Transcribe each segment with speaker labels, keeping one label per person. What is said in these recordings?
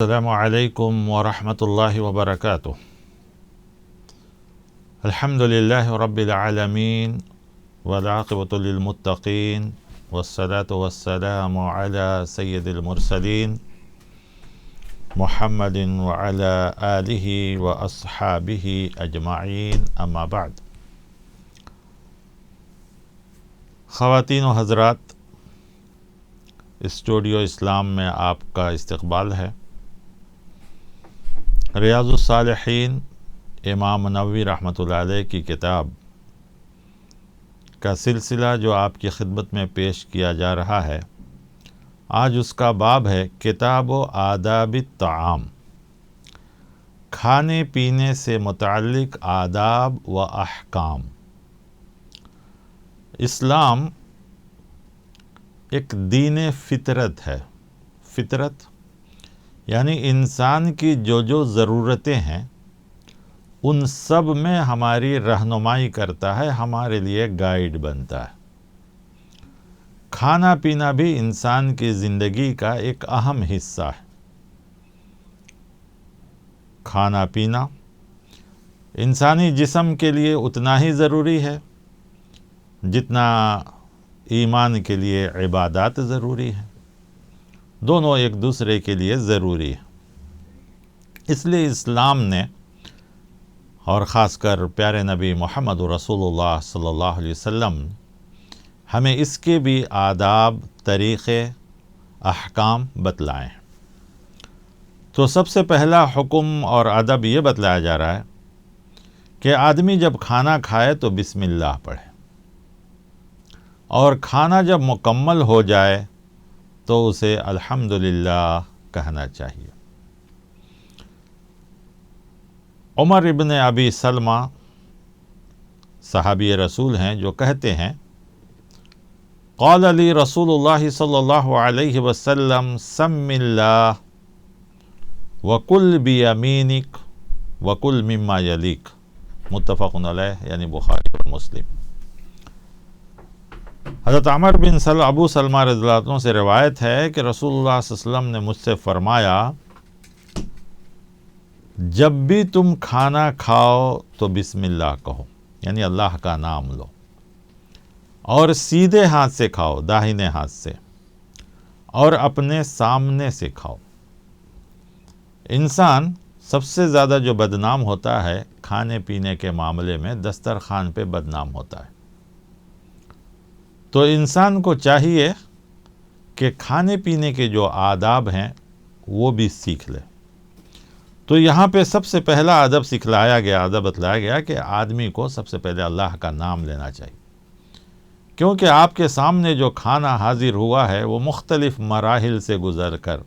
Speaker 1: السلام علیکم ورحمۃ اللہ وبرکاتہ۔ الحمد للہ رب العالمین والعاقبۃ للمتقین والصلاة والسلام علی سید المرسلین محمد وعلی آلہ واصحابہ اجمعین، اما بعد۔ خواتین و حضرات، اسٹوڈیو اسلام میں آپ کا استقبال ہے۔ ریاض الصالحین امام نووی رحمۃ اللہ علیہ کی کتاب کا سلسلہ جو آپ کی خدمت میں پیش کیا جا رہا ہے، آج اس کا باب ہے کتاب و آداب الطعام، کھانے پینے سے متعلق آداب و احکام۔ اسلام ایک دین فطرت ہے۔ فطرت یعنی انسان کی جو ضرورتیں ہیں ان سب میں ہماری رہنمائی کرتا ہے، ہمارے لیے گائیڈ بنتا ہے۔ کھانا پینا بھی انسان کی زندگی کا ایک اہم حصہ ہے۔ کھانا پینا انسانی جسم کے لیے اتنا ہی ضروری ہے جتنا ایمان کے لیے عبادات ضروری ہے۔ دونوں ایک دوسرے کے لیے ضروری ہے۔ اس لیے اسلام نے، اور خاص کر پیارے نبی محمد رسول اللہ صلی اللہ علیہ وسلم، ہمیں اس کے بھی آداب، طریقے، احکام بتلائے ہیں۔ تو سب سے پہلا حکم اور ادب یہ بتلایا جا رہا ہے کہ آدمی جب کھانا کھائے تو بسم اللہ پڑھے، اور کھانا جب مکمل ہو جائے تو اسے الحمدللہ کہنا چاہیے۔ عمر ابن ابی سلمہ صحابی رسول ہیں جو کہتے ہیں، قال لی رسول اللہ صلی اللہ علیہ وسلم سم اللہ وکل بیمینک وکل مما یلیک، متفق علیہ، یعنی بخاری اور مسلم۔ حضرت عمر بن ابو سلمہ رضی اللہ عنہ سے روایت ہے کہ رسول اللہ صلی اللہ علیہ وسلم نے مجھ سے فرمایا، جب بھی تم کھانا کھاؤ تو بسم اللہ کہو، یعنی اللہ کا نام لو، اور سیدھے ہاتھ سے کھاؤ، داہنے ہاتھ سے، اور اپنے سامنے سے کھاؤ۔ انسان سب سے زیادہ جو بدنام ہوتا ہے کھانے پینے کے معاملے میں، دسترخوان پہ بدنام ہوتا ہے۔ تو انسان کو چاہیے کہ کھانے پینے کے جو آداب ہیں وہ بھی سیکھ لے۔ تو یہاں پہ سب سے پہلا ادب بتلایا گیا کہ آدمی کو سب سے پہلے اللہ کا نام لینا چاہیے، کیونکہ آپ کے سامنے جو کھانا حاضر ہوا ہے وہ مختلف مراحل سے گزر کر،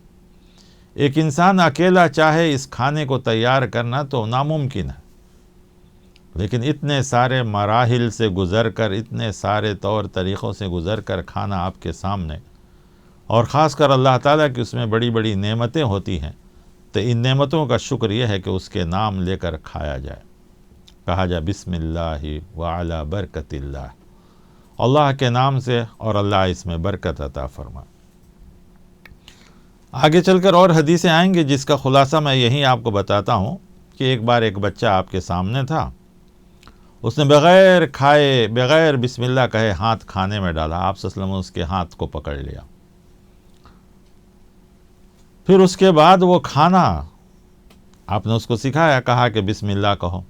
Speaker 1: ایک انسان اکیلا چاہے اس کھانے کو تیار کرنا تو ناممکن ہے، لیکن اتنے سارے مراحل سے گزر کر، اتنے سارے طور طریقوں سے گزر کر کھانا آپ کے سامنے، اور خاص کر اللہ تعالیٰ کی اس میں بڑی بڑی نعمتیں ہوتی ہیں، تو ان نعمتوں کا شکر یہ ہے کہ اس کے نام لے کر کھایا جائے، کہا جائے بسم اللہ وعلی برکت اللہ، اللہ کے نام سے، اور اللہ اس میں برکت عطا فرمائے۔ آگے چل کر اور حدیثیں آئیں گے جس کا خلاصہ میں یہیں آپ کو بتاتا ہوں کہ ایک بار ایک بچہ آپ کے سامنے تھا، اس نے بغیر کھائے، بغیر بسم اللہ کہے ہاتھ کھانے میں ڈالا، آپ صلی اللہ علیہ وسلم نے اس کے ہاتھ کو پکڑ لیا۔ پھر اس کے بعد وہ کھانا آپ نے اس کو سکھایا، کہا کہ بسم اللہ کہو۔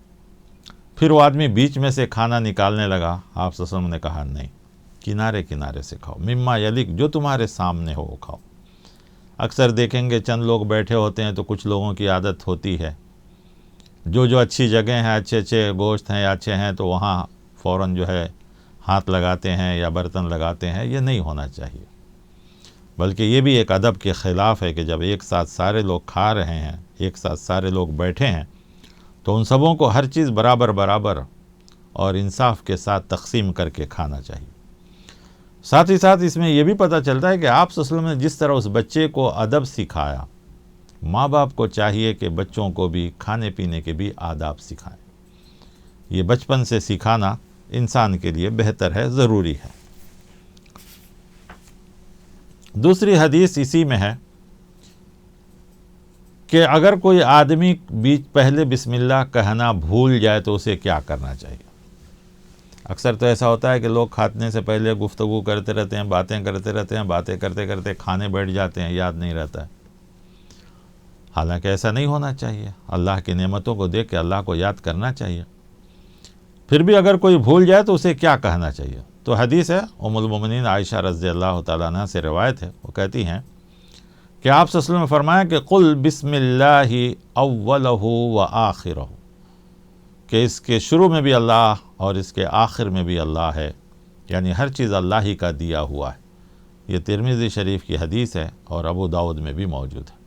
Speaker 1: پھر وہ آدمی بیچ میں سے کھانا نکالنے لگا، آپ صلی اللہ علیہ وسلم نے کہا نہیں، کنارے کنارے سے کھاؤ، مما یلیک، جو تمہارے سامنے ہو وہ کھاؤ۔ اکثر دیکھیں گے چند لوگ بیٹھے ہوتے ہیں تو کچھ لوگوں کی عادت ہوتی ہے، جو اچھی جگہ ہیں، اچھے گوشت ہیں یا اچھے ہیں تو وہاں فوراً جو ہے ہاتھ لگاتے ہیں یا برتن لگاتے ہیں۔ یہ نہیں ہونا چاہیے، بلکہ یہ بھی ایک ادب کے خلاف ہے کہ جب ایک ساتھ سارے لوگ کھا رہے ہیں، ایک ساتھ سارے لوگ بیٹھے ہیں، تو ان سبوں کو ہر چیز برابر اور انصاف کے ساتھ تقسیم کر کے کھانا چاہیے۔ ساتھ ہی ساتھ اس میں یہ بھی پتہ چلتا ہے کہ آپ صلی اللہ علیہ وسلم نے جس طرح اس بچے کو ادب سکھایا، ماں باپ کو چاہیے کہ بچوں کو بھی کھانے پینے کے بھی آداب سکھائیں۔ یہ بچپن سے سکھانا انسان کے لیے بہتر ہے، ضروری ہے۔ دوسری حدیث اسی میں ہے کہ اگر کوئی آدمی پہلے بسم اللہ کہنا بھول جائے تو اسے کیا کرنا چاہیے۔ اکثر تو ایسا ہوتا ہے کہ لوگ کھانے سے پہلے گفتگو کرتے رہتے ہیں، باتیں کرتے رہتے ہیں، باتیں کرتے کرتے کھانے بیٹھ جاتے ہیں، یاد نہیں رہتا ہے۔ حالانکہ ایسا نہیں ہونا چاہیے، اللہ کی نعمتوں کو دیکھ کے اللہ کو یاد کرنا چاہیے۔ پھر بھی اگر کوئی بھول جائے تو اسے کیا کہنا چاہیے؟ تو حدیث ہے، ام المومنین عائشہ رضی اللہ تعالیٰ عنہ سے روایت ہے، وہ کہتی ہیں کہ آپ صلی اللہ علیہ وسلم نے فرمایا کہ قل بسم اللہ اولہ و آخرہ، کہ اس کے شروع میں بھی اللہ اور اس کے آخر میں بھی اللہ ہے، یعنی ہر چیز اللہ ہی کا دیا ہوا ہے۔ یہ ترمذی شریف کی حدیث ہے اور ابو داؤد میں بھی موجود ہے۔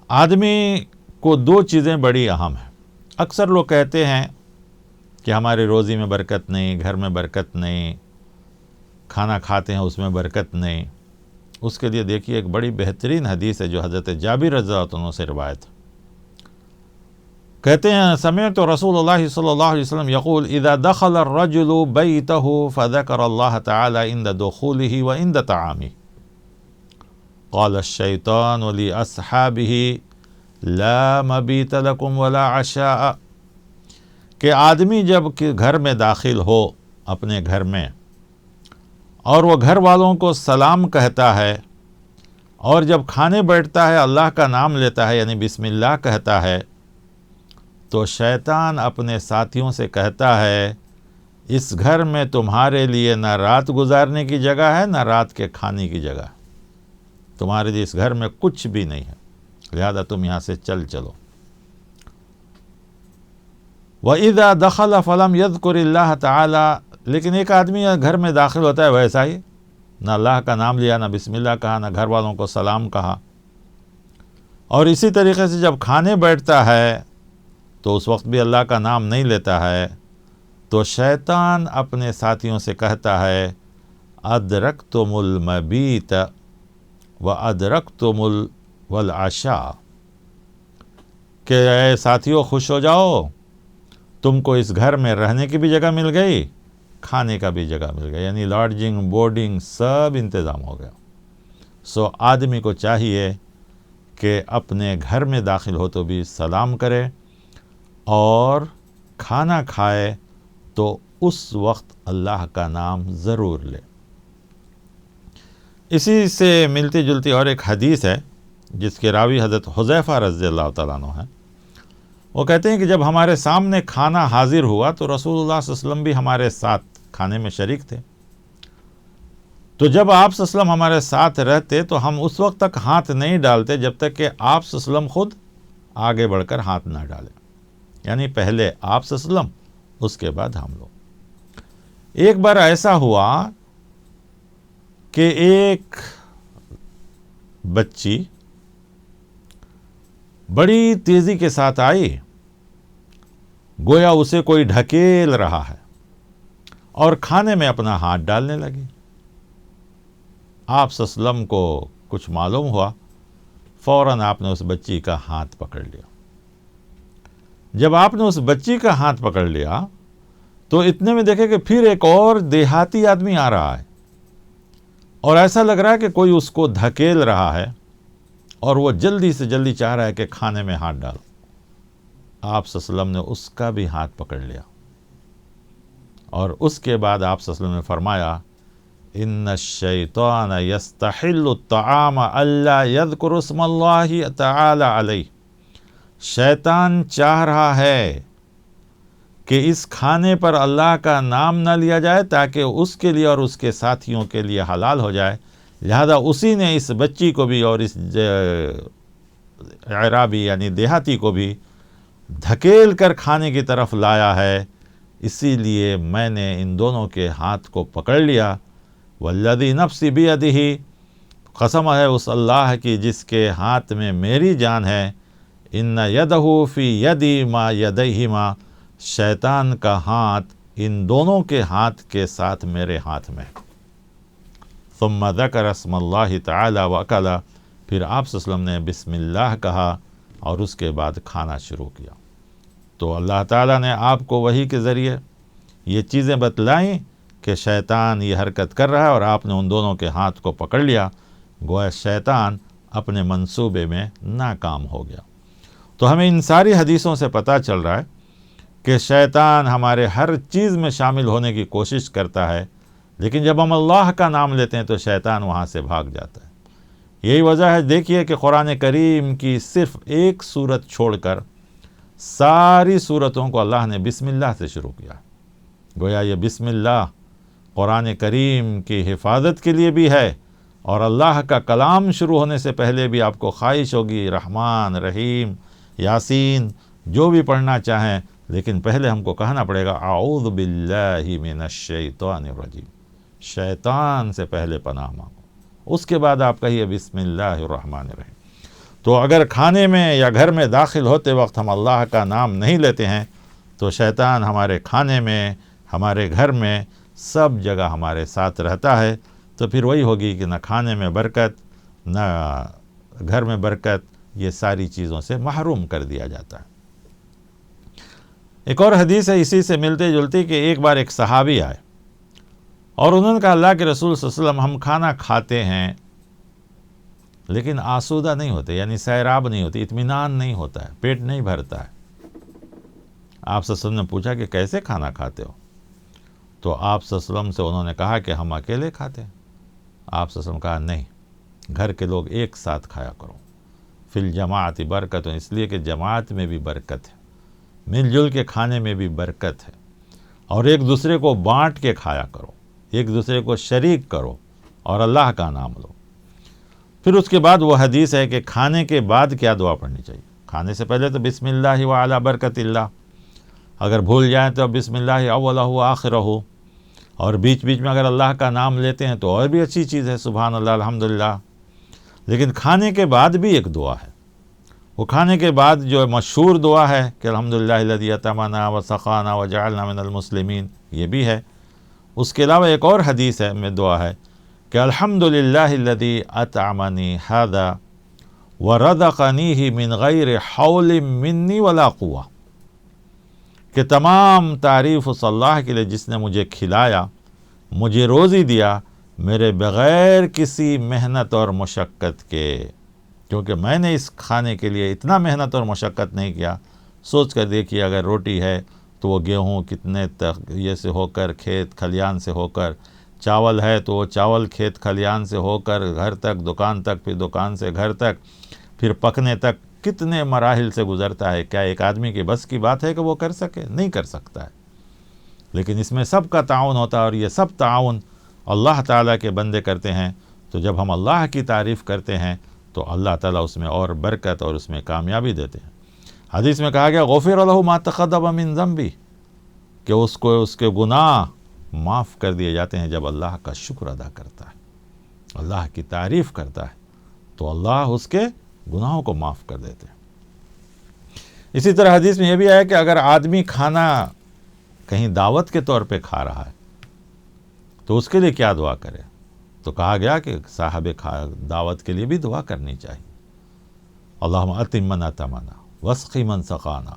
Speaker 1: آدمی کو دو چیزیں بڑی اہم ہیں۔ اکثر لوگ کہتے ہیں کہ ہماری روزی میں برکت نہیں، گھر میں برکت نہیں، کھانا کھاتے ہیں اس میں برکت نہیں۔ اس کے لیے دیکھیے ایک بڑی بہترین حدیث ہے جو حضرت جابر رضی اللہ عنہ سے روایت ہے۔ کہتے ہیں سمعت رسول اللہ صلی اللہ علیہ وسلم یقول اذا دخل الرجل بیتہ فذکر اللہ تعالی عند دخولہ وعند طعامہ قال الشیطان لاصحابہ لا مبیت لکم ولا عشاء، کہ آدمی جب گھر میں داخل ہو اپنے گھر میں اور وہ گھر والوں کو سلام کہتا ہے اور جب کھانے بیٹھتا ہے اللہ کا نام لیتا ہے یعنی بسم اللہ کہتا ہے، تو شیطان اپنے ساتھیوں سے کہتا ہے اس گھر میں تمہارے لیے نہ رات گزارنے کی جگہ ہے نہ رات کے کھانے کی جگہ ہے، تمہارے لیے اس گھر میں کچھ بھی نہیں ہے، لہذا تم یہاں سے چلو۔ وَإِذَا دَخَلَ فَلَمْ يَذْكُرِ اللَّهَ تَعَالَى، لیکن ایک آدمی گھر میں داخل ہوتا ہے ویسا ہی، نہ اللہ کا نام لیا، نہ بسم اللہ کہا، نہ گھر والوں کو سلام کہا، اور اسی طریقے سے جب کھانے بیٹھتا ہے تو اس وقت بھی اللہ کا نام نہیں لیتا ہے، تو شیطان اپنے ساتھیوں سے کہتا ہے ادرکتم المبیت وادرکتم والعشاء، کہ اے ساتھیوں خوش ہو جاؤ، تم کو اس گھر میں رہنے کی بھی جگہ مل گئی، کھانے کا بھی جگہ مل گئی، یعنی لاڈجنگ بورڈنگ سب انتظام ہو گیا۔ سو آدمی کو چاہیے کہ اپنے گھر میں داخل ہو تو بھی سلام کرے اور کھانا کھائے تو اس وقت اللہ کا نام ضرور لے۔ اسی سے ملتی جلتی اور ایک حدیث ہے جس کے راوی حضرت حذیفہ رضی اللہ تعالیٰ عنہ ہیں۔ وہ کہتے ہیں کہ جب ہمارے سامنے کھانا حاضر ہوا تو رسول اللہ صلی اللہ علیہ وسلم بھی ہمارے ساتھ کھانے میں شریک تھے، تو جب آپ صلی اللہ علیہ وسلم ہمارے ساتھ رہتے تو ہم اس وقت تک ہاتھ نہیں ڈالتے جب تک کہ آپ صلی اللہ علیہ وسلم خود آگے بڑھ کر ہاتھ نہ ڈالیں، یعنی پہلے آپ صلی اللہ علیہ وسلم اس کے بعد ہم لوگ۔ ایک بار ایسا ہوا کہ ایک بچی بڑی تیزی کے ساتھ آئی، گویا اسے کوئی ڈھکیل رہا ہے، اور کھانے میں اپنا ہاتھ ڈالنے لگی۔ آپ صلی اللہ علیہ وسلم کو کچھ معلوم ہوا، فوراً آپ نے اس بچی کا ہاتھ پکڑ لیا۔ جب آپ نے اس بچی کا ہاتھ پکڑ لیا تو اتنے میں دیکھے کہ پھر ایک اور دیہاتی آدمی آ رہا ہے، اور ایسا لگ رہا ہے کہ کوئی اس کو دھکیل رہا ہے اور وہ جلدی سے جلدی چاہ رہا ہے کہ کھانے میں ہاتھ ڈالو۔ آپ صلی اللہ علیہ وسلم نے اس کا بھی ہاتھ پکڑ لیا، اور اس کے بعد آپ صلی اللہ علیہ وسلم نے فرمایا ان الشیطان یستحل الطعام الا یذکر اسم اللہ تعالی علیہ، شیطان چاہ رہا ہے کہ اس کھانے پر اللہ کا نام نہ لیا جائے تاکہ اس کے لیے اور اس کے ساتھیوں کے لیے حلال ہو جائے، لہذا اسی نے اس بچی کو بھی اور اس اعرابی یعنی دیہاتی کو بھی دھکیل کر کھانے کی طرف لایا ہے، اسی لیے میں نے ان دونوں کے ہاتھ کو پکڑ لیا۔ والذی نفسی بیدہ، قسم ہے اس اللہ کی جس کے ہاتھ میں میری جان ہے، ان یدہ فی یدی ما یدیہما، شیطان کا ہاتھ ان دونوں کے ہاتھ کے ساتھ میرے ہاتھ میں۔ ثم ذکر اسم اللہ تعالی وَأَكَلَ، پھر آپ صلی اللہ علیہ وسلم نے بسم اللہ کہا اور اس کے بعد کھانا شروع کیا۔ تو اللہ تعالیٰ نے آپ کو وحی کے ذریعے یہ چیزیں بتلائیں کہ شیطان یہ حرکت کر رہا ہے، اور آپ نے ان دونوں کے ہاتھ کو پکڑ لیا، گویا شیطان اپنے منصوبے میں ناکام ہو گیا۔ تو ہمیں ان ساری حدیثوں سے پتہ چل رہا ہے کہ شیطان ہمارے ہر چیز میں شامل ہونے کی کوشش کرتا ہے، لیکن جب ہم اللہ کا نام لیتے ہیں تو شیطان وہاں سے بھاگ جاتا ہے۔ یہی وجہ ہے، دیکھیے کہ قرآن کریم کی صرف ایک سورت چھوڑ کر ساری سورتوں کو اللہ نے بسم اللہ سے شروع کیا۔ گویا یہ بسم اللہ قرآن کریم کی حفاظت کے لیے بھی ہے، اور اللہ کا کلام شروع ہونے سے پہلے بھی آپ کو خواہش ہوگی رحمان، رحیم، یاسین جو بھی پڑھنا چاہیں، لیکن پہلے ہم کو کہنا پڑے گا اعوذ باللہ من الشیطان الرجیم، شیطان سے پہلے پناہ مانگو، اس کے بعد آپ کہیے بسم اللہ الرحمن الرحیم۔ تو اگر کھانے میں یا گھر میں داخل ہوتے وقت ہم اللہ کا نام نہیں لیتے ہیں تو شیطان ہمارے کھانے میں، ہمارے گھر میں، سب جگہ ہمارے ساتھ رہتا ہے، تو پھر وہی ہوگی کہ نہ کھانے میں برکت، نہ گھر میں برکت، یہ ساری چیزوں سے محروم کر دیا جاتا ہے۔ ایک اور حدیث ہے اسی سے ملتے جلتی کہ ایک بار ایک صحابی آئے اور انہوں نے کہا اللہ کے رسول صلی اللہ علیہ وسلم ہم کھانا کھاتے ہیں لیکن آسودہ نہیں ہوتے، یعنی سیراب نہیں ہوتی، اطمینان نہیں ہوتا ہے، پیٹ نہیں بھرتا ہے۔ آپ صلی اللہ علیہ وسلم نے پوچھا کہ کیسے کھانا کھاتے ہو؟ تو آپ صلی اللہ علیہ وسلم سے انہوں نے کہا کہ ہم اکیلے کھاتے ہیں۔ آپ صلی اللہ علیہ وسلم نے کہا نہیں، گھر کے لوگ ایک ساتھ کھایا کرو، فی الجماعت برکت، اس لیے کہ جماعت میں بھی برکت ہے، مل جل کے کھانے میں بھی برکت ہے، اور ایک دوسرے کو بانٹ کے کھایا کرو، ایک دوسرے کو شریک کرو اور اللہ کا نام لو۔ پھر اس کے بعد وہ حدیث ہے کہ کھانے کے بعد کیا دعا پڑھنی چاہیے۔ کھانے سے پہلے تو بسم اللہ وعلی برکت اللہ، اگر بھول جائیں تو بسم اللہ اولہ آخرہ، اور بیچ بیچ میں اگر اللہ کا نام لیتے ہیں تو اور بھی اچھی چیز ہے، سبحان اللہ الحمدللہ۔ لیکن کھانے کے بعد بھی ایک دعا ہے، وہ کھانے کے بعد جو مشہور دعا ہے کہ الحمدللہ الذی اطعمنا وسقانا وجعلنا من المسلمین، یہ بھی ہے۔ اس کے علاوہ ایک اور حدیث ہے میں دعا ہے کہ الحمدللہ الذی اطعمنی ھذا ورزقنیہ من غیر حول منی ولا قوہ، کہ تمام تعریف اس اللہ کے لیے جس نے مجھے کھلایا، مجھے روزی دیا، میرے بغیر کسی محنت اور مشقت کے، کیونکہ میں نے اس کھانے کے لیے اتنا محنت اور مشقت نہیں کیا۔ سوچ کر دیکھیے اگر روٹی ہے تو وہ گیہوں کتنے یہ سے ہو کر، کھیت کھلیان سے ہو کر، چاول ہے تو وہ چاول کھیت کھلیان سے ہو کر گھر تک، دکان تک، پھر دکان سے گھر تک، پھر پکنے تک، کتنے مراحل سے گزرتا ہے۔ کیا ایک آدمی کے بس کی بات ہے کہ وہ کر سکے؟ نہیں کر سکتا ہے، لیکن اس میں سب کا تعاون ہوتا ہے، اور یہ سب تعاون اللہ تعالیٰ کے بندے کرتے ہیں۔ تو جب ہم اللہ کی تعریف کرتے ہیں تو اللہ تعالیٰ اس میں اور برکت اور اس میں کامیابی دیتے ہیں۔ حدیث میں کہا گیا غفر لہ ما تقدم من ذنبہ، کہ اس کو اس کے گناہ معاف کر دیے جاتے ہیں جب اللہ کا شکر ادا کرتا ہے، اللہ کی تعریف کرتا ہے تو اللہ اس کے گناہوں کو معاف کر دیتے ہیں۔ اسی طرح حدیث میں یہ بھی آیا کہ اگر آدمی کھانا کہیں دعوت کے طور پہ کھا رہا ہے تو اس کے لیے کیا دعا کرے؟ تو کہا گیا کہ صاحب دعوت کے لیے بھی دعا کرنی چاہیے، اللہم اطعم من اطعمنا واسقی من سقانا،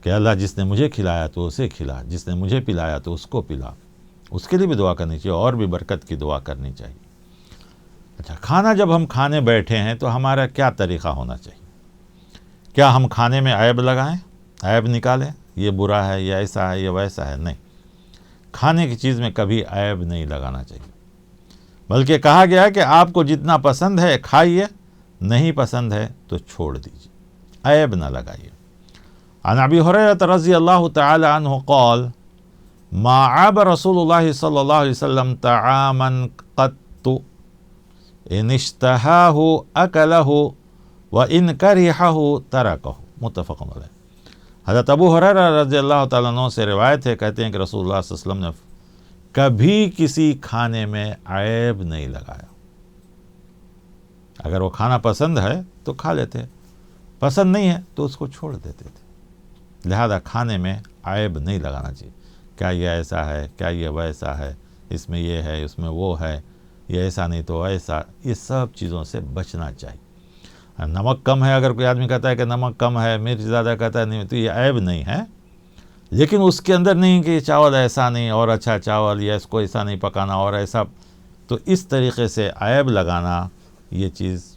Speaker 1: کہ اللہ جس نے مجھے کھلایا تو اسے کھلا، جس نے مجھے پلایا تو اس کو پلا، اس کے لیے بھی دعا کرنی چاہیے، اور بھی برکت کی دعا کرنی چاہیے۔ اچھا، کھانا جب ہم کھانے بیٹھے ہیں تو ہمارا کیا طریقہ ہونا چاہیے؟ کیا ہم کھانے میں عیب لگائیں، عیب نکالیں، یہ برا ہے، یہ ایسا ہے، یہ ویسا ہے؟ نہیں، کھانے کی چیز میں کبھی عیب نہیں لگانا چاہیے، بلکہ کہا گیا کہ آپ کو جتنا پسند ہے کھائیے، نہیں پسند ہے تو چھوڑ دیجیے، عیب نہ لگائیے۔ عن ابی ہریرہ رضی اللہ تعالی عنہ قال ما عاب رسول اللہ صلی اللہ علیہ وسلم طعاما قط ان اشتہاہ اکلہ وان کرہہ ترکہ، متفق علیہ۔ حضرت ابو ہریرہ رضی اللہ تعالیٰ عنہ سے روایت ہے، کہتے ہیں کہ رسول اللہ صلی اللہ علیہ وسلم نے کبھی کسی کھانے میں عیب نہیں لگایا۔ اگر وہ کھانا پسند ہے تو کھا لیتے، پسند نہیں ہے تو اس کو چھوڑ دیتے تھے۔ لہذا کھانے میں عیب نہیں لگانا چاہیے، کیا یہ ایسا ہے، کیا یہ ویسا ہے، اس میں یہ ہے، اس میں وہ ہے، یہ ایسا نہیں تو ایسا، یہ سب چیزوں سے بچنا چاہیے۔ نمک کم ہے، اگر کوئی آدمی کہتا ہے کہ نمک کم ہے، مرچ زیادہ کہتا ہے نہیں، تو یہ عیب نہیں ہے، لیکن اس کے اندر نہیں کہ چاول ایسا نہیں اور اچھا چاول، یا اس کو ایسا نہیں پکانا اور ایسا، تو اس طریقے سے عیب لگانا یہ چیز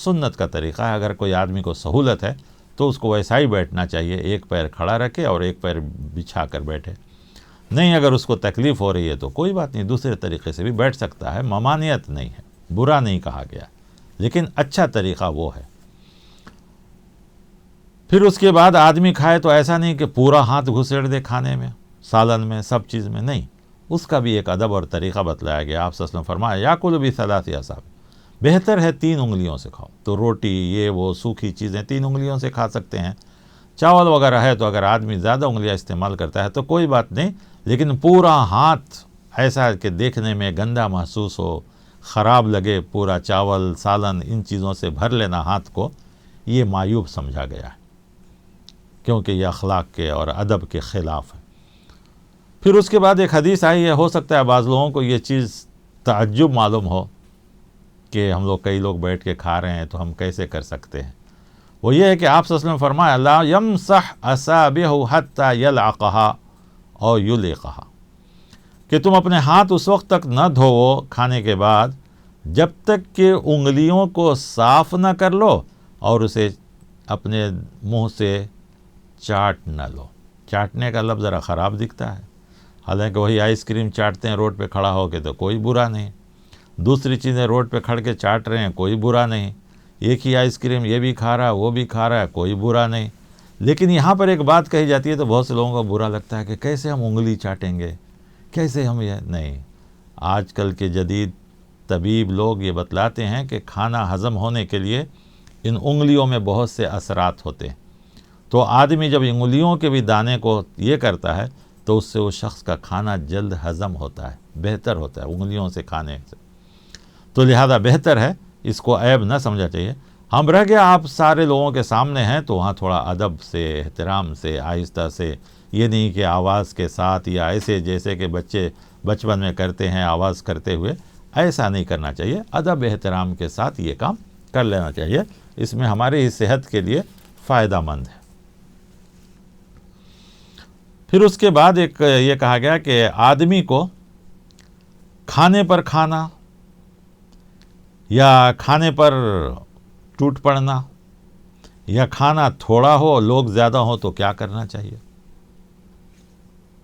Speaker 1: سنت کا طریقہ ہے. اگر کوئی آدمی کو سہولت ہے تو اس کو ویسا ہی بیٹھنا چاہیے, ایک پیر کھڑا رکھے اور ایک پیر بچھا کر بیٹھے. نہیں, اگر اس کو تکلیف ہو رہی ہے تو کوئی بات نہیں, دوسرے طریقے سے بھی بیٹھ سکتا ہے, ممانعت نہیں ہے, برا نہیں کہا گیا, لیکن اچھا طریقہ وہ ہے. پھر اس کے بعد آدمی کھائے تو ایسا نہیں کہ پورا ہاتھ گھسیڑ دے کھانے میں, سالن میں, سب چیز میں, نہیں, اس کا بھی ایک ادب اور طریقہ بتلایا گیا. آپ صلی اللہ علیہ وسلم فرمایا یاکل بثلاث اصابع, بہتر ہے 3 انگلیوں سے کھاؤ. تو روٹی, یہ وہ سوکھی چیزیں 3 انگلیوں سے کھا سکتے ہیں. چاول وغیرہ ہے تو اگر آدمی زیادہ انگلیاں استعمال کرتا ہے تو کوئی بات نہیں, لیکن پورا ہاتھ ایسا کہ دیکھنے میں گندا محسوس ہو, خراب لگے, پورا چاول, سالن, ان چیزوں سے بھر لینا ہاتھ کو, یہ معیوب سمجھا گیا ہے, کیونکہ یہ اخلاق کے اور ادب کے خلاف ہے. پھر اس کے بعد ایک حدیث آئی ہے, ہو سکتا ہے بعض لوگوں کو یہ چیز تعجب معلوم ہو کہ ہم لوگ کئی لوگ بیٹھ کے کھا رہے ہیں تو ہم کیسے کر سکتے ہیں. وہ یہ ہے کہ آپ صلی اللہ علیہ وسلم فرمایا لا یمسح اصابعہ حتی یلعقہا او یلقہا, کہ تم اپنے ہاتھ اس وقت تک نہ دھوو کھانے کے بعد جب تک کہ انگلیوں کو صاف نہ کر لو اور اسے اپنے منہ سے چاٹ نہ لو. چاٹنے کا لفظ ذرا خراب دکھتا ہے, حالانکہ وہی آئس کریم چاٹتے ہیں روڈ پہ کھڑا ہو کے تو کوئی برا نہیں, دوسری چیزیں روڈ پہ کھڑ کے چاٹ رہے ہیں کوئی برا نہیں, ایک ہی آئس کریم یہ بھی کھا رہا ہے وہ بھی کھا رہا ہے کوئی برا نہیں. لیکن یہاں پر ایک بات کہی جاتی ہے تو بہت سے لوگوں کو برا لگتا ہے کہ کیسے ہم انگلی چاٹیں گے, کیسے ہم یہ نہیں. آج کل کے جدید طبیب لوگ یہ بتلاتے ہیں کہ کھانا ہضم ہونے کے لیے ان انگلیوں میں بہت سے اثرات ہوتے ہیں. تو آدمی جب انگلیوں کے بھی دانے کو یہ کرتا ہے تو اس سے وہ شخص کا کھانا جلد ہضم ہوتا ہے, بہتر ہوتا ہے انگلیوں سے کھانے سے. تو لہذا بہتر ہے, اس کو عیب نہ سمجھا چاہیے. ہم رہ گیا آپ سارے لوگوں کے سامنے ہیں تو وہاں تھوڑا ادب سے, احترام سے, آہستہ سے, یہ نہیں کہ آواز کے ساتھ یا ایسے جیسے کہ بچے بچپن میں کرتے ہیں آواز کرتے ہوئے, ایسا نہیں کرنا چاہیے. ادب احترام کے ساتھ یہ کام کر لینا چاہیے, اس میں ہماری صحت کے لیے فائدہ مند ہے. پھر اس کے بعد ایک یہ کہا گیا کہ آدمی کو کھانے پر کھانا یا کھانے پر ٹوٹ پڑنا یا کھانا تھوڑا ہو لوگ زیادہ ہو تو کیا کرنا چاہیے.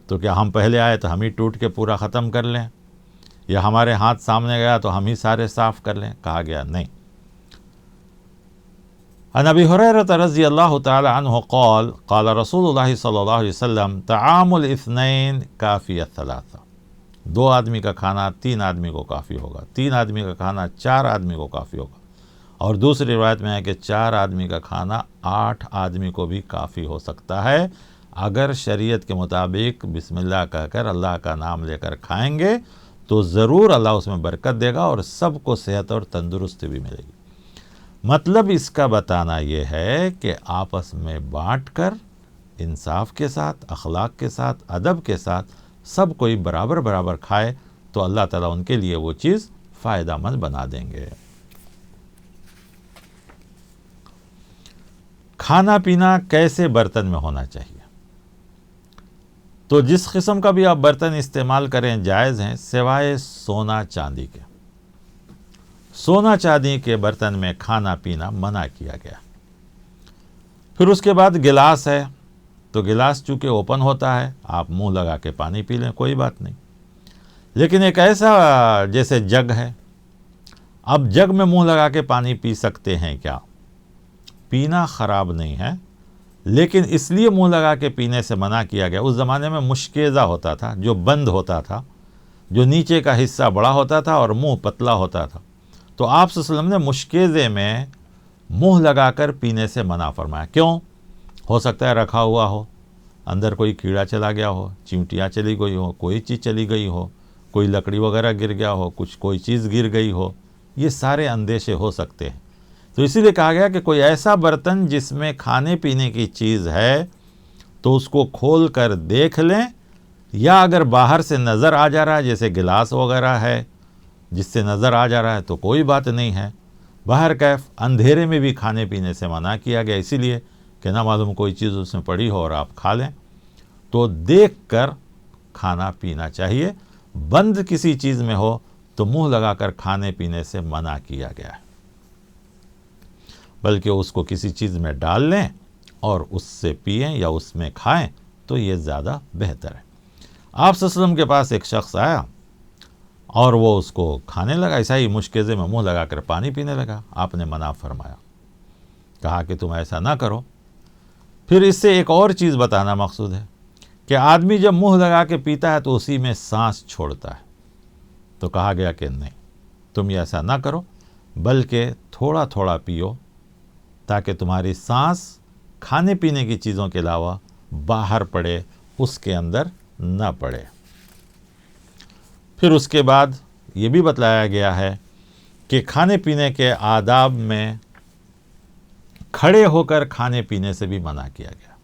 Speaker 1: تو کیا ہم پہلے آئے تو ہم ہی ٹوٹ کے پورا ختم کر لیں, یا ہمارے ہاتھ سامنے گیا تو ہم ہی سارے صاف کر لیں. کہا گیا نہیں. عن ابی ہریرہ رضی اللہ تعالی عنہ قال قال رسول اللہ صلی اللہ علیہ وسلم طعام الاثنین کافی الثلاثہ, 2 آدمی کا کھانا 3 آدمی کو کافی ہوگا, 3 آدمی کا کھانا 4 آدمی کو کافی ہوگا, اور دوسری روایت میں ہے کہ 4 آدمی کا کھانا 8 آدمی کو بھی کافی ہو سکتا ہے, اگر شریعت کے مطابق بسم اللہ کہہ کر اللہ کا نام لے کر کھائیں گے تو ضرور اللہ اس میں برکت دے گا اور سب کو صحت اور تندرستی بھی ملے گی. مطلب اس کا بتانا یہ ہے کہ آپس میں بانٹ کر انصاف کے ساتھ, اخلاق کے ساتھ, ادب کے ساتھ سب کوئی برابر برابر کھائے تو اللہ تعالیٰ ان کے لیے وہ چیز فائدہ مند بنا دیں گے. کھانا پینا کیسے برتن میں ہونا چاہیے؟ تو جس قسم کا بھی آپ برتن استعمال کریں جائز ہیں, سوائے سونا چاندی کے. سونا چاندی کے برتن میں کھانا پینا منع کیا گیا. پھر اس کے بعد گلاس ہے, تو گلاس چونکہ اوپن ہوتا ہے, آپ منہ لگا کے پانی پی لیں کوئی بات نہیں. لیکن ایک ایسا جیسے جگ ہے, اب جگ میں منہ لگا کے پانی پی سکتے ہیں کیا؟ پینا خراب نہیں ہے, لیکن اس لیے منہ لگا کے پینے سے منع کیا گیا. اس زمانے میں مشکیزہ ہوتا تھا جو بند ہوتا تھا, جو نیچے کا حصہ بڑا ہوتا تھا اور منہ پتلا ہوتا تھا. تو آپ صلی اللہ علیہ وسلم نے مشکیزے میں منہ لگا کر پینے سے منع فرمایا. کیوں؟ ہو سکتا ہے رکھا ہوا ہو, اندر کوئی کیڑا چلا گیا ہو, چیونٹیاں چلی گئی ہو, کوئی چیز چلی گئی ہو, کوئی لکڑی وغیرہ گر گیا ہو, کوئی چیز گر گئی ہو, یہ سارے اندیشے ہو سکتے ہیں. تو اسی لیے کہا گیا کہ کوئی ایسا برتن جس میں کھانے پینے کی چیز ہے تو اس کو کھول کر دیکھ لیں, یا اگر باہر سے نظر آ جا رہا ہے جیسے گلاس وغیرہ ہے جس سے نظر آ جا رہا ہے تو کوئی بات نہیں ہے. باہر کیف اندھیرے میں بھی کھانے پینے سے منع کیا گیا, اسی لیے کہ نہ معلوم کوئی چیز اس میں پڑی ہو اور آپ کھا لیں. تو دیکھ کر کھانا پینا چاہیے. بند کسی چیز میں ہو تو منہ لگا کر کھانے پینے سے منع کیا گیا ہے. بلکہ اس کو کسی چیز میں ڈال لیں اور اس سے پئیں یا اس میں کھائیں تو یہ زیادہ بہتر ہے۔ آپ صلی اللہ علیہ وسلم کے پاس ایک شخص آیا اور وہ اس کو کھانے لگا، ایسا ہی مشکیزے میں منہ لگا کر پانی پینے لگا۔ آپ نے منع فرمایا، کہا کہ تم ایسا نہ کرو۔ پھر اس سے ایک اور چیز بتانا مقصود ہے کہ آدمی جب منہ لگا کے پیتا ہے تو اسی میں سانس چھوڑتا ہے، تو کہا گیا کہ نہیں، تم یہ ایسا نہ کرو، بلکہ تھوڑا تھوڑا پیو تاکہ تمہاری سانس کھانے پینے کی چیزوں کے علاوہ باہر پڑے، اس کے اندر نہ پڑے۔ پھر اس کے بعد یہ بھی بتلایا گیا ہے کہ کھانے پینے کے آداب میں کھڑے ہو کر کھانے پینے سے بھی منع کیا گیا۔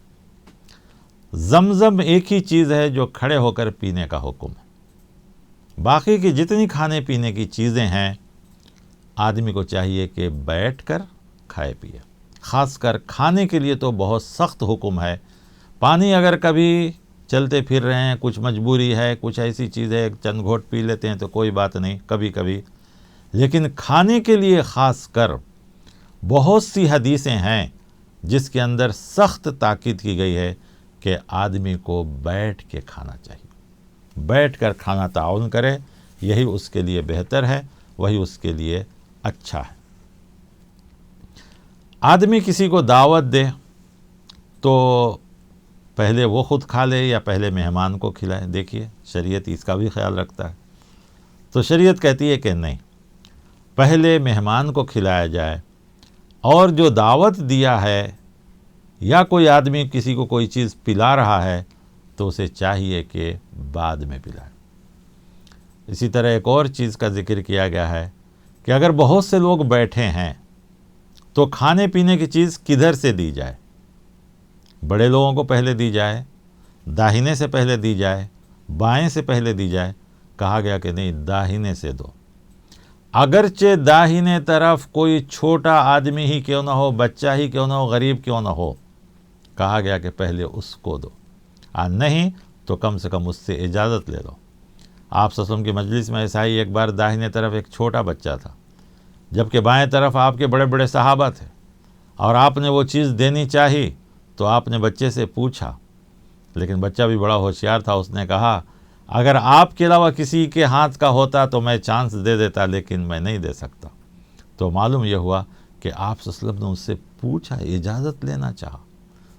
Speaker 1: زمزم ایک ہی چیز ہے جو کھڑے ہو کر پینے کا حکم ہے، باقی کی جتنی کھانے پینے کی چیزیں ہیں آدمی کو چاہیے کہ بیٹھ کر کھائے پیے۔ خاص کر کھانے کے لیے تو بہت سخت حکم ہے۔ پانی اگر کبھی چلتے پھر رہے ہیں، کچھ مجبوری ہے، کچھ ایسی چیز ہے، چند گھونٹ پی لیتے ہیں تو کوئی بات نہیں کبھی کبھی، لیکن کھانے کے لیے خاص کر بہت سی حدیثیں ہیں جس کے اندر سخت تاکید کی گئی ہے کہ آدمی کو بیٹھ کے کھانا چاہیے، بیٹھ کر کھانا تعاون کرے، یہی اس کے لیے بہتر ہے، وہی اس کے لیے اچھا ہے۔ آدمی کسی کو دعوت دے تو پہلے وہ خود کھا لے یا پہلے مہمان کو کھلائے؟ دیکھیے شریعت اس کا بھی خیال رکھتا ہے، تو شریعت کہتی ہے کہ نہیں، پہلے مہمان کو کھلایا جائے، اور جو دعوت دیا ہے یا کوئی آدمی کسی کو کوئی چیز پلا رہا ہے تو اسے چاہیے کہ بعد میں پلائے۔ اسی طرح ایک اور چیز کا ذکر کیا گیا ہے کہ اگر بہت سے لوگ بیٹھے ہیں تو کھانے پینے کی چیز کدھر سے دی جائے؟ بڑے لوگوں کو پہلے دی جائے، داہنے سے پہلے دی جائے، بائیں سے پہلے دی جائے؟ کہا گیا کہ نہیں، داہنے سے دو۔ اگرچہ داہنے طرف کوئی چھوٹا آدمی ہی کیوں نہ ہو، بچہ ہی کیوں نہ ہو، غریب کیوں نہ ہو، کہا گیا کہ پہلے اس کو دو، نہیں تو کم سے کم اس سے اجازت لے لو۔ آپ صلی اللہ علیہ وسلم کی مجلس میں ایسا ہی ایک بار داہنے طرف ایک چھوٹا بچہ تھا، جبکہ بائیں طرف آپ کے بڑے بڑے صحابہ تھے، اور آپ نے وہ چیز دینی چاہی تو آپ نے بچے سے پوچھا، لیکن بچہ بھی بڑا ہوشیار تھا، اس نے کہا اگر آپ کے علاوہ کسی کے ہاتھ کا ہوتا تو میں چانس دے دیتا، لیکن میں نہیں دے سکتا۔ تو معلوم یہ ہوا کہ آپ صلی اللہ علیہ وسلم نے اس سے پوچھا، اجازت لینا چاہا۔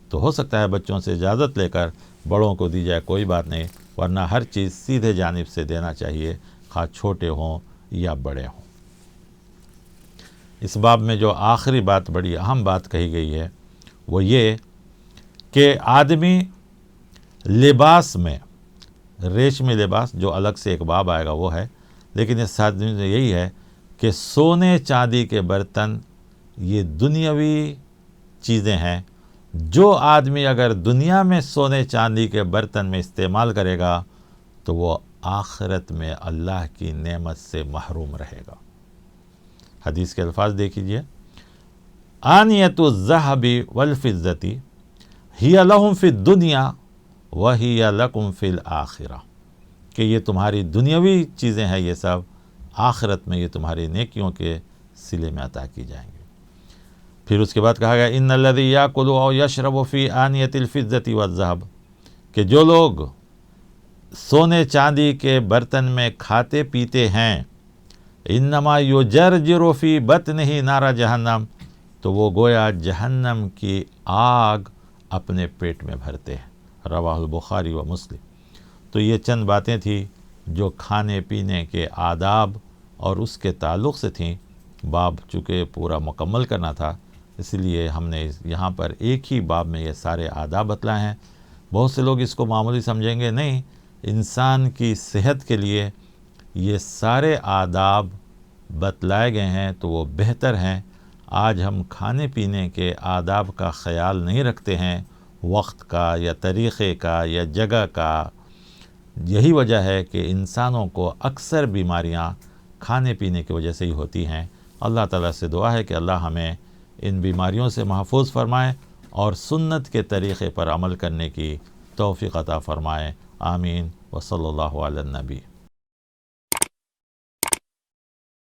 Speaker 1: تو ہو سکتا ہے بچوں سے اجازت لے کر بڑوں کو دی جائے، کوئی بات نہیں، ورنہ ہر چیز سیدھے جانب سے دینا چاہیے، خواہ چھوٹے ہوں یا بڑے ہوں۔ اس باب میں جو آخری بات، بڑی اہم بات کہی گئی ہے وہ یہ کہ آدمی لباس میں، ریشمی لباس جو الگ سے ایک باب آئے گا وہ ہے، لیکن اس آدمی میں یہی ہے کہ سونے چاندی کے برتن یہ دنیاوی چیزیں ہیں، جو آدمی اگر دنیا میں سونے چاندی کے برتن میں استعمال کرے گا تو وہ آخرت میں اللہ کی نعمت سے محروم رہے گا۔ حدیث کے الفاظ دیکھیے، آنیت الذہب والفضة ہی لہم فی الدنیا وہی لکم فی الآخرہ، کہ یہ تمہاری دنیاوی چیزیں ہیں، یہ سب آخرت میں یہ تمہاری نیکیوں کے صلے میں عطا کی جائیں گے۔ پھر اس کے بعد کہا گیا ان الذی یاکل او یشرب فی آنیۃ الفضة والذہب، کہ جو لوگ سونے چاندی کے برتن میں کھاتے پیتے ہیں، انما یجرجر فی بطنہ نار جہنم، تو وہ گویا جہنم کی آگ اپنے پیٹ میں بھرتے ہیں۔ رواہ البخاری و مسلم۔ تو یہ چند باتیں تھیں جو کھانے پینے کے آداب اور اس کے تعلق سے تھیں۔ باب چونکہ پورا مکمل کرنا تھا، اس لیے ہم نے یہاں پر ایک ہی باب میں یہ سارے آداب بتلائے ہیں۔ بہت سے لوگ اس کو معمولی سمجھیں گے، نہیں، انسان کی صحت کے لیے یہ سارے آداب بتلائے گئے ہیں تو وہ بہتر ہیں۔ آج ہم کھانے پینے کے آداب کا خیال نہیں رکھتے ہیں، وقت کا یا طریقے کا یا جگہ کا۔ یہی وجہ ہے کہ انسانوں کو اکثر بیماریاں کھانے پینے کی وجہ سے ہی ہوتی ہیں۔ اللہ تعالیٰ سے دعا ہے کہ اللہ ہمیں ان بیماریوں سے محفوظ فرمائے اور سنت کے طریقے پر عمل کرنے کی توفیق عطا فرمائے۔ آمین و صلی اللہ علی النبی۔